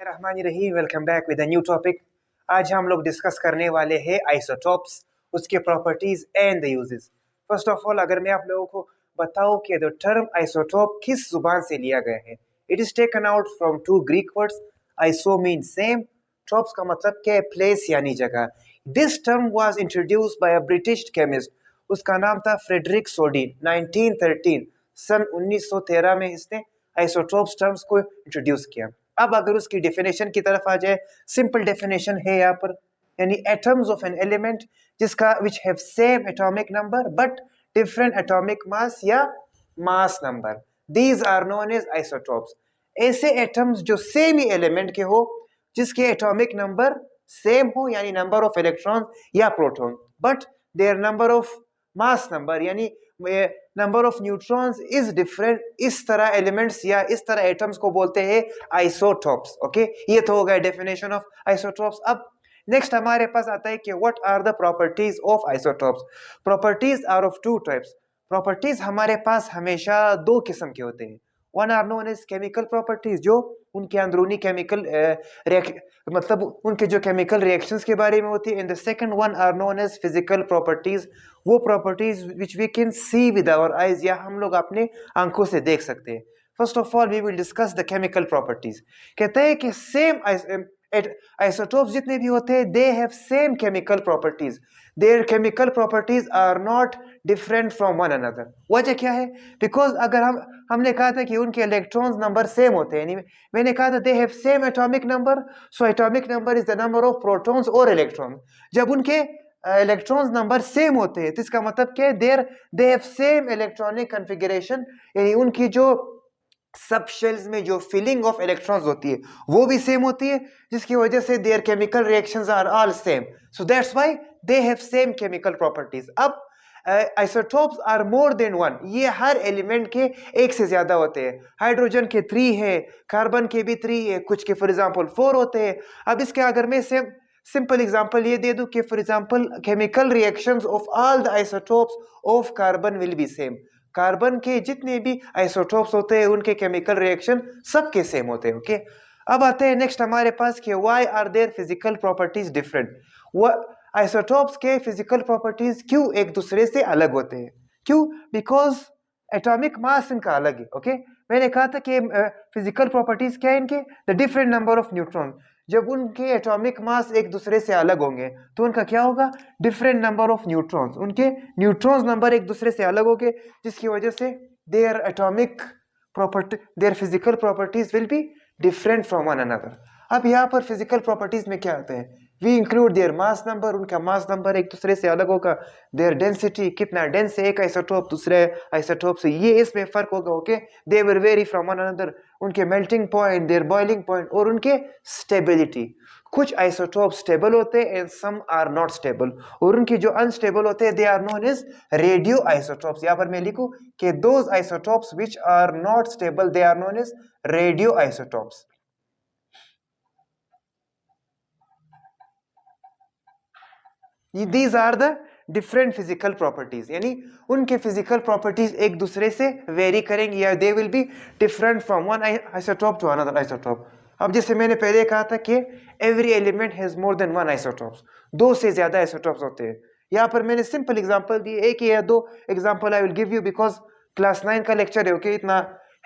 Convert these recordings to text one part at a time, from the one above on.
रहमानी रही welcome back with a new topic. आज हम लोग डिस्कस करने वाले हैं आइसोटोप्स, उसके properties and the uses. First of all अगर मैं आप लोगों को बताऊं कि द टर्म आइसोटोप किस जुबान से लिया गया है, it is taken out from two Greek words. Iso mean same, topos का मतलब क्या है, प्लेस यानी जगह। This term was introduced by a British chemist, उसका नाम था फ्रेडरिक सोडिन। 1913 सन 1913 में इसने आइसोटोप्स टर्म्स को इंट्रोड्यूस किया। अब अगर उसकी डेफिनेशन की तरफ आ जाए, सिंपल डेफिनेशन है यहाँ पर, यानी एटम्स ऑफ एन एलिमेंट जिसका which have same atomic number but different atomic mass या mass number, these are known as isotopes. ऐसे एटम्स जो सेम ही एलिमेंट के हो, जिसके एटॉमिक नंबर सेम हो यानी नंबर ऑफ इलेक्ट्रॉन या proton, but their number of mass number यानी number of neutrons is different, इस तरह एलिमेंट्स या इस तरह एटम्स को बोलते हैं आइसोटोप्स। ओके, ये तो हो गया डेफिनेशन ऑफ आइसोटोप्स। अब नेक्स्ट हमारे पास आता है कि what are the properties of isotopes. Properties are of two types. Properties हमारे पास हमेशा दो किस्म के होते हैं। One are known as chemical properties, जो उनके अंदरूनी केमिकल मतलब उनके जो केमिकल रिएक्शंस के बारे में होती है। And the second one are known as physical properties, वो properties which we can see with our eyes, या हम लोग अपने आंखों से देख सकते हैं। First of all we will discuss the chemical properties. कहते हैं कि सेम आइसोटोप्स जितने भी होते हैं, they have same chemical properties, their chemical properties are not different from one another. वजह क्या है? बिकॉज अगर हमने कहा था कि उनके इलेक्ट्रॉन्स नंबर सेम होते हैं, मैंने कहा था दे have same atomic number, so atomic number is the number of protons और इलेक्ट्रॉन। जब उनके इलेक्ट्रॉन्स नंबर सेम होते हैं तो इसका मतलब क्या है, दे हैव सेम इलेक्ट्रॉनिक कॉन्फ़िगरेशन, यानी उनकी जो सब शेल्स में जो फिलिंग ऑफ इलेक्ट्रॉन्स होती है वो भी सेम होती है, जिसकी वजह से their chemical reactions are all same, so that's why they have same chemical properties. अब isotopes are more than one, ये हर एलिमेंट के एक से ज्यादा होते हैं। हाइड्रोजन के 3 है, कार्बन के भी 3 है, कुछ के फॉर एग्जांपल 4 होते हैं। अब इसके अगर मैं सिंपल एग्जांपल ये दे दूं कि for example chemical reactions of all the isotopes of carbon will be same. Carbon के जितने भी आइसोटोप्स होते हैं उनके केमिकल रिएक्शन सबके सेम होते हैं। ओके, अब आते हैं नेक्स्ट हमारे पास कि why are there physical properties different. Isotopes के फिजिकल प्रॉपर्टीज क्यों एक दूसरे से अलग होते हैं? क्यों? बिकॉज एटॉमिक मास इनका अलग है। ओके, मैंने कहा था कि फिजिकल प्रॉपर्टीज क्या है इनके, the different number of neutron. जब उनके एटॉमिक मास एक दूसरे से अलग होंगे तो उनका क्या होगा, डिफरेंट नंबर ऑफ न्यूट्रॉन्स, उनके न्यूट्रॉन्स नंबर एक दूसरे से अलग होंगे, जिसकी वजह से their atomic property, their physical properties will be different from one another. अब यहाँ पर फिजिकल प्रॉपर्टीज में क्या आते हैं, we include their mass number, उनका मास नंबर एक दूसरे से अलग होगा, देयर डेंसिटी, कितना डेंस है एक आइसोटोप दूसरे आइसोटोप से, ये इसमें फर्क होगा। Okay, they will vary from one another, उनके melting point, their boiling point और उनके स्टेबिलिटी। कुछ आइसोटोप स्टेबल होते हैं and some are not stable, और उनकी जो अनस्टेबल होते हैं they are known as radioisotopes. यहाँ पर मैं लिखूं कि those isotopes which are not stable they are known as radioisotopes. These are the different physical properties, यानी उनके physical properties एक दूसरे से वेरी करेंगे, या they will be different from one isotope to another isotope। अब जैसे मैंने पहले कहा था कि every element has more than one isotopes, दो से ज्यादा isotopes होते हैं। यहाँ पर मैंने सिंपल एग्जांपल दिए, एक या दो example I will give you, because class 9 का लेक्चर है। ओके, इतना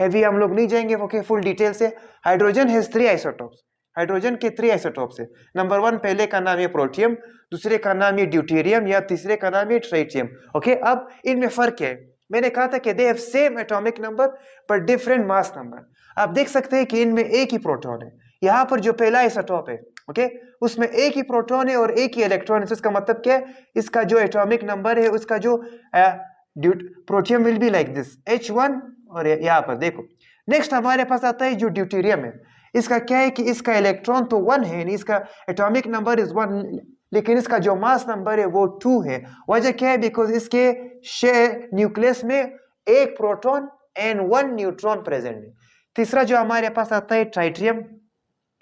हैवी हम लोग नहीं जाएंगे ओके फुल डिटेल से। हाइड्रोजन हैज 3 आइसोटोप्स, हाइड्रोजन के 3 आइसोटोप्स है। नंबर 1 पहले का नाम है प्रोटियम, दूसरे का नाम है ड्यूटेरियम, या तीसरे का नाम है ट्राइटियम। ओके, अब इनमें फर्क है, मैंने कहा था कि दे हैव सेम एटॉमिक नंबर पर डिफरेंट मास नंबर। आप देख सकते हैं कि इनमें एक ही प्रोटॉन है। यहाँ पर जो पहला आइसोटोप है ओके, उसमें एक ही प्रोटॉन है और एक ही इलेक्ट्रॉन है। इसका मतलब क्या है, इसका जो एटॉमिक नंबर है उसका जो protium will be like this H1, और यहाँ पर देखो। नेक्स्ट हमारे पास आता है जो ड्यूटेरियम है, इसका क्या है कि इसका इलेक्ट्रॉन तो 1 है, इसका एटॉमिक नंबर इज 1, लेकिन इसका जो मास नंबर है वो 2 है। वजह क्या है, बिकॉज इसके न्यूक्लियस में एक प्रोटॉन एंड 1 न्यूट्रॉन प्रेजेंट है। तीसरा जो हमारे पास आता है tritium,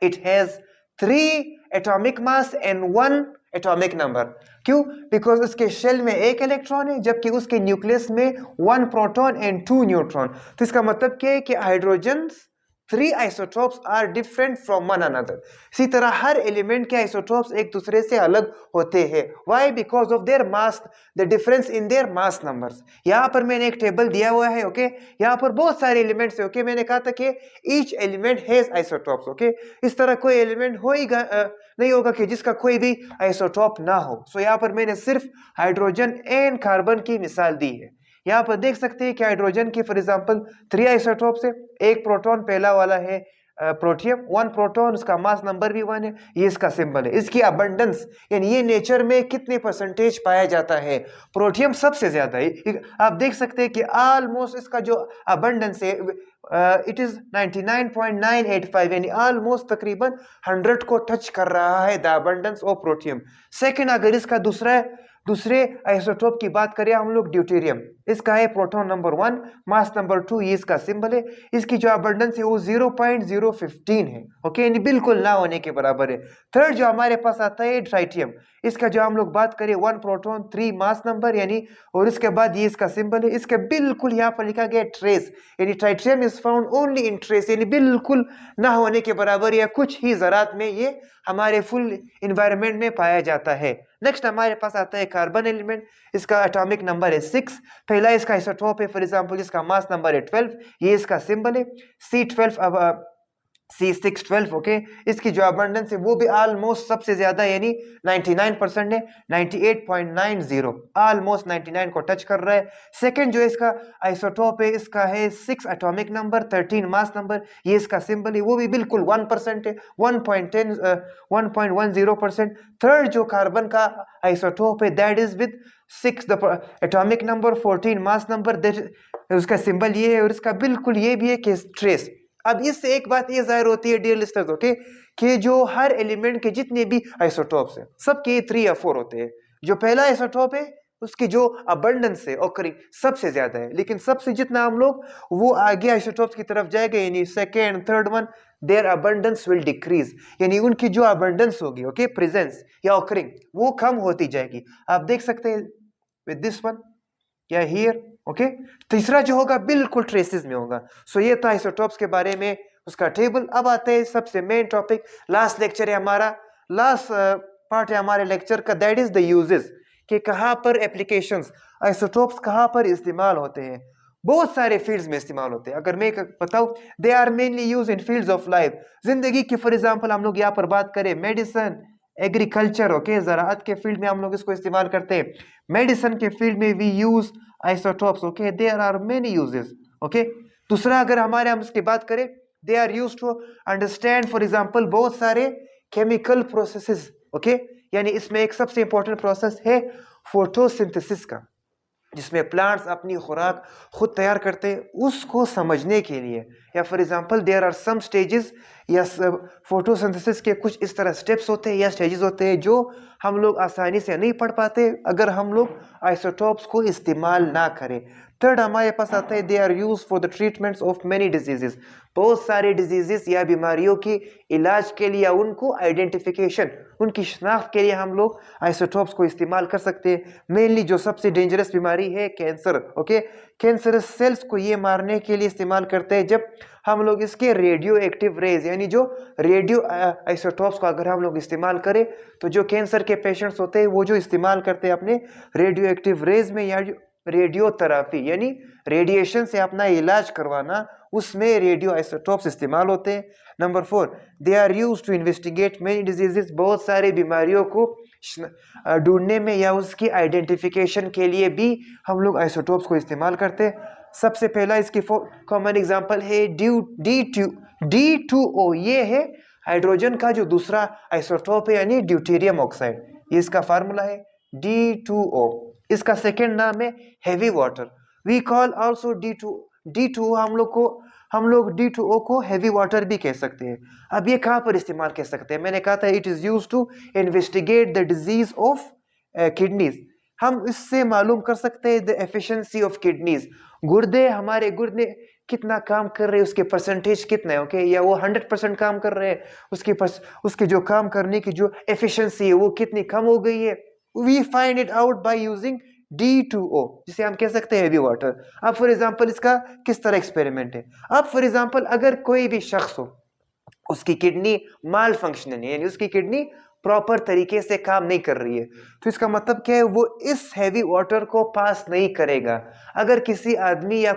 it has 3 atomic mass and 1 atomic number. क्यों? बिकॉज उसके शेल में एक इलेक्ट्रॉन है, जबकि उसके न्यूक्लियस में 1 प्रोटॉन एंड 2 न्यूट्रॉन। तो इसका मतलब क्या है कि hydrogen 3 isotopes are different from one another. इसी तरह हर एलिमेंट के आइसोटोप्स एक दूसरे से अलग होते हैं. Why? Because of their mass, the difference in their mass numbers. यहाँ पर मैंने एक टेबल दिया हुआ है, ओके. यहाँ पर बहुत सारे एलिमेंट्स है, ओके. मैंने कहा था कि each element has isotopes, okay. इस तरह कोई एलिमेंट होगा नहीं होगा कि जिसका कोई भी आइसोटोप ना हो. सो यहाँ पर मैंने सिर्फ हाइड्रोजन एंड कार्बन की मिसाल दी है. यहाँ पर देख सकते हैं कि हाइड्रोजन की फॉर एग्जांपल 3 आइसोटोप्स है. एक प्रोटॉन, पहला वाला है प्रोटियम, 1 प्रोटॉन, उसका मास नंबर भी 1 है, ये इसका सिंबल है. इसकी अबंडेंस यानी ये नेचर में कितने परसेंटेज पाया जाता है, प्रोटियम सबसे ज्यादा है. आप देख सकते हैं कि ऑलमोस्ट इसका जो अबंडेंस है इट इज 99.985 यानी ऑलमोस्ट तकरीबन 100 को टच कर रहा है the abundance of protium. Second, अगर इसका दूसरे आइसोटोप की बात करें हम लोग, ड्यूटेरियम, इसका है प्रोटॉन नंबर 1, मास नंबर 2, ये इसका सिंबल है. इसकी जो अबंडेंस है वो 0.015 है, ओके, यानी बिल्कुल ना होने के बराबर है. थर्ड जो हमारे पास आता है ट्राइटियम, इसका जो हम लोग बात करें 1 प्रोटॉन 3 मास नंबर यानी, और इसके बाद ये इसका सिंबल है. इसके बिल्कुल यहाँ पर लिखा गया ट्रेस, यानी tritium is found only in trace, यानी बिल्कुल ना होने के बराबर या कुछ ही ज़रात में ये हमारे फुल इन्वायरमेंट में पाया जाता है. नेक्स्ट हमारे पास आता है कार्बन एलिमेंट, इसका एटॉमिक नंबर है 6. पहला इसका आइसोटोप है, फॉर एग्जांपल इसका मास नंबर है 12, ये इसका सिंबल है C12 C612, ओके. इसकी जो अबंडेंस है वो भी ऑलमोस्ट सबसे ज्यादा यानी 99% है, 98.90, ऑलमोस्ट 99 को टच कर रहा है. सेकंड जो इसका आइसोटोप है इसका है 6 एटॉमिक नंबर 13 मास नंबर, ये इसका सिंबल है, वो भी बिल्कुल 1% है, 1.10% थर्ड जो कार्बन का आइसोटोप है that is with 6 the atomic number 14 mass number, उसका सिंबल ये है, और इसका बिल्कुल ये भी है कि ट्रेस. अब इससे एक बात ये जाहिर होती है डियर लिस्टर्स, ओके, कि जो हर एलिमेंट के जितने भी आइसोटोप्स हैं सबके 3 या 4 होते हैं. जो पहला आइसोटोप है उसकी जो अबंडेंस है ऑकरिंग सबसे ज्यादा है, लेकिन सबसे जितना हम लोग वो आगे आइसोटोप्स की तरफ जाएंगे यानी second third one, their abundance will decrease, यानी उनकी जो अबंडेंस होगी, ओके, प्रेजेंस या ऑकरिंग, वो कम होती जाएगी. आप देख सकते हैं विद दिस वन या हियर, ओके. तीसरा जो होगा बिल्कुल ट्रेसेस में होगा. सो ये था आइसोटोप्स के बारे में उसका टेबल. अब आते हैं सबसे मेन टॉपिक, लास्ट लेक्चर है हमारा, लास्ट पार्ट है हमारे लेक्चर का, दैट इज द यूजेस, कि कहाँ पर एप्लीकेशंस, आइसोटोप्स कहाँ पर इस्तेमाल होते हैं. बहुत सारे फील्ड्स में इस्तेमाल होते हैं. अगर मैं बताऊं, they are mainly use in fields of life, जिंदगी की. फॉर एग्जांपल हम लोग यहाँ पर बात करें मेडिसिन, एग्रीकल्चर, ओके, ज़राअत के फील्ड में हम लोग इसको इस्तेमाल करते हैं. मेडिसिन के फील्ड में we use isotopes, okay, there are many uses, okay. दूसरा अगर हम इसकी बात करें, they are used to understand for example बहुत सारे केमिकल प्रोसेसेस, ओके, यानी इसमें एक सबसे इंपॉर्टेंट प्रोसेस है फोटोसिंथेसिस का, जिसमें प्लांट्स अपनी खुराक खुद तैयार करते हैं, उसको समझने के लिए. या for example there are some stages या फोटोसिंथेसिस के कुछ इस तरह स्टेप्स होते हैं या स्टेजेस होते हैं जो हम लोग आसानी से नहीं पढ़ पाते अगर हम लोग आइसोटोप्स को इस्तेमाल ना करें. थर्ड हमारे पास आता है they are use for the treatments of many diseases, बहुत सारे डिजीजेस या बीमारियों की इलाज के लिए, उनको आइडेंटिफिकेशन, उनकी शनाख्त के लिए हम लोग आइसोटोप्स को इस्तेमाल कर सकते हैं. मेनली जो सबसे डेंजरस बीमारी है कैंसर, ओके, कैंसरस सेल्स को ये मारने के लिए इस्तेमाल करते हैं. जब हम लोग इसके रेडियो एक्टिव रेज यानी जो रेडियो आइसोटोप्स को अगर हम लोग इस्तेमाल करें तो जो कैंसर के पेशेंट्स होते हैं वो जो इस्तेमाल करते हैं अपने रेडियो एक्टिव रेज में, या रेडियोथेरापी यानी रेडिएशन से अपना इलाज करवाना, उसमें रेडियो आइसोटोप्स इस्तेमाल होते हैं. Number 4, they are use to investigate many diseases, बहुत सारे बीमारियों को ढूंढने में या उसकी आइडेंटिफिकेशन के लिए भी हम लोग आइसोटोप्स को इस्तेमाल करते हैं. सबसे पहला इसकी कॉमन एग्जांपल है D2O, ये है हाइड्रोजन का जो दूसरा आइसोटोप है यानी ड्यूटेरियम ऑक्साइड, ये इसका फार्मूला है D2O. इसका सेकेंड नाम है heavy water, we call also D2O, हम लोग D2O को हेवी वाटर भी कह सकते हैं. अब ये कहाँ पर इस्तेमाल कर सकते हैं, मैंने कहा था it is used to investigate the disease of kidneys. हम इससे मालूम कर सकते हैं द एफिशिएंसी ऑफ किडनीज, गुर्दे, हमारे गुर्दे कितना काम कर रहे हैं, उसके परसेंटेज कितना है, ओके, या वो 100% काम कर रहे हैं, उसके जो काम करने की जो एफिशिएंसी है वो कितनी कम हो गई है. We find it out by using D2O, जिसे हम कह सकते हैं हैवी वाटर। अब फॉर एग्जांपल इसका किस तरह एक्सपेरिमेंट है। अब फॉर एग्जांपल अगर कोई भी शख्स हो, उसकी किडनी माल फंक्शनिंग है, यानी उसकी किडनी प्रॉपर तरीके से काम नहीं कर रही है, तो इसका मतलब क्या है, वो इस हैवी वाटर को पास नहीं करेगा। अगर किसी आदमी या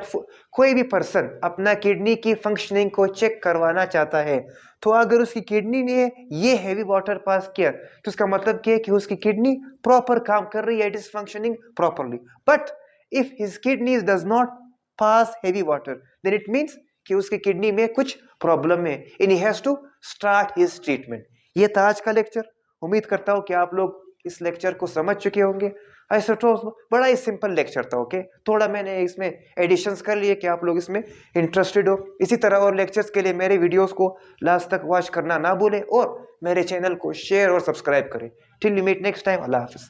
कोई भी पर्सन अपना किडनी की फंक्शनिंग को चेक करवाना चाहता है, तो अगर उसकी किडनी ने ये हैवी वाटर पास किया, तो इसका मतलब क्या है कि उसकी किडनी प्रॉपर काम कर रही है, it is functioning properly. But if his kidney does not pass heavy water, then it means कि उसकी किडनी में कुछ प्रॉब्लम है, and he has to start his treatment. ये था आज का लेक्चर। उम्मीद करता हूँ कि आप लोग इस लेक्चर को समझ चुके होंगे। आइसोटोप्स बड़ा ही सिंपल लेक्चर था, ओके। थोड़ा मैंने इसमें एडिशंस कर लिए कि आप लोग इसमें इंटरेस्टेड हो। इसी तरह और लेक्चर्स के लिए मेरे वीडियोस को लास्ट तक वॉच करना ना भूलें और मेरे चैनल को शेयर और सब्सक्राइब करें। Till we meet next time, अल्लाह हाफिज़।